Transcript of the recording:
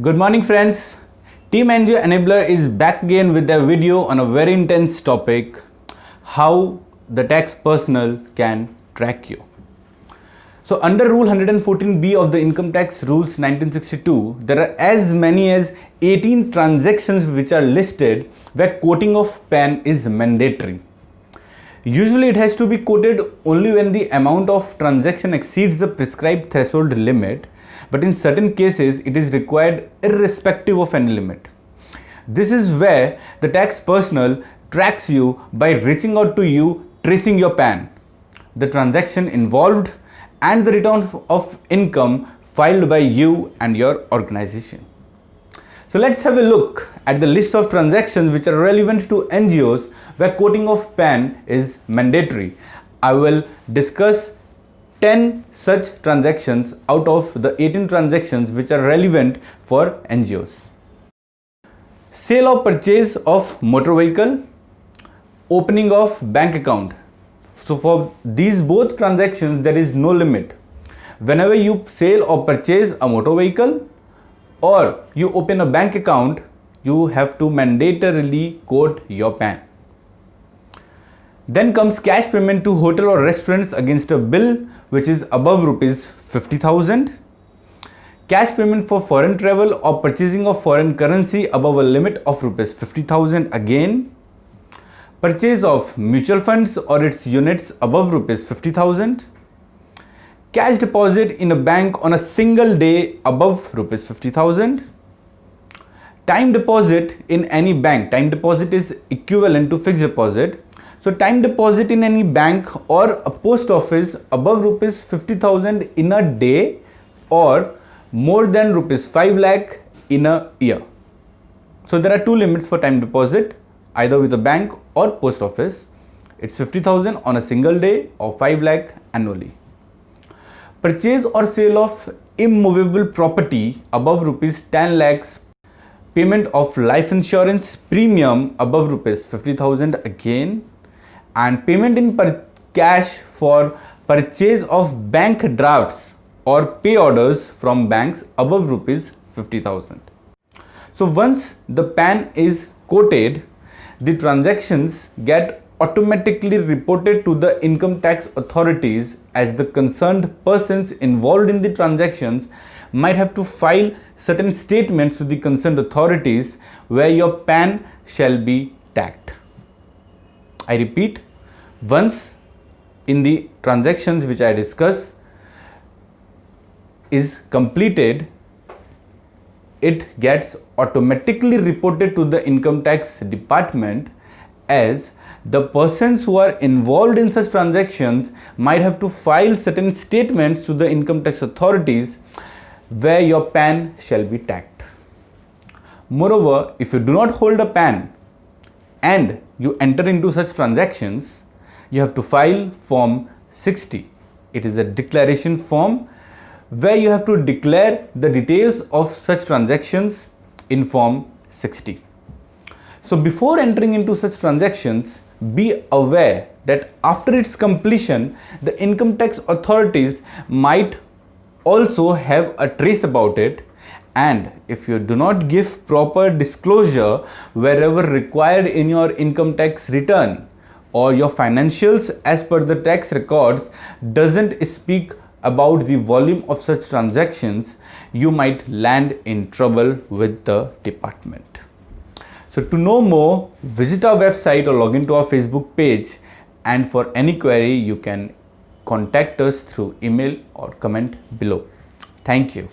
Good morning friends. Team NGO Enabler is back again with a video on a very intense topic, how the tax personnel can track you. So under Rule 114B of the Income Tax Rules 1962, there are as many as 18 transactions which are listed where quoting of PAN is mandatory. Usually it has to be quoted only when the amount of transaction exceeds the prescribed threshold limit, but in certain cases it is required irrespective of any limit. This is where the tax personnel tracks you by reaching out to you, tracing your PAN, the transaction involved and the return of income filed by you and your organization. So let's have a look at the list of transactions which are relevant to NGOs where quoting of PAN is mandatory. I will discuss 10 such transactions out of the 18 transactions which are relevant for NGOs. Sale or purchase of motor vehicle, opening of bank account. So for these both transactions there is no limit. Whenever you sell or purchase a motor vehicle or you open a bank account, you have to mandatorily quote your PAN. Then comes cash payment to hotel or restaurants against a bill which is above rupees 50,000. Cash payment for foreign travel or purchasing of foreign currency above a limit of rupees 50,000 again. Purchase of mutual funds or its units above rupees 50,000. Cash deposit in a bank on a single day above rupees 50,000. Time deposit in any bank. Time deposit is equivalent to fixed deposit. So time deposit in any bank or a post office above rupees 50,000 in a day or more than rupees 5 lakh in a year. So there are two limits for time deposit, either with a bank or post office. It's 50,000 on a single day or 5 lakh annually. Purchase or sale of immovable property above rupees 10 lakhs. Payment of life insurance premium above rupees 50,000 again. And payment in cash for purchase of bank drafts or pay orders from banks above rupees 50,000. So once the PAN is quoted, the transactions get automatically reported to the income tax authorities, as the concerned persons involved in the transactions might have to file certain statements to the concerned authorities where your PAN shall be tagged. I repeat, once in the transactions which I discuss is completed, it gets automatically reported to the income tax department, as the persons who are involved in such transactions might have to file certain statements to the income tax authorities where your PAN shall be tagged. Moreover, if you do not hold a PAN and you enter into such transactions, you have to file Form 60. It is a declaration form where you have to declare the details of such transactions in Form 60. So before entering into such transactions, be aware that after its completion, the income tax authorities might also have a trace about it, and if you do not give proper disclosure wherever required in your income tax return, or your financials as per the tax records doesn't speak about the volume of such transactions, you might land in trouble with the department. So to know more, visit our website or log into our Facebook page, and for any query you can contact us through email or comment below. Thank you.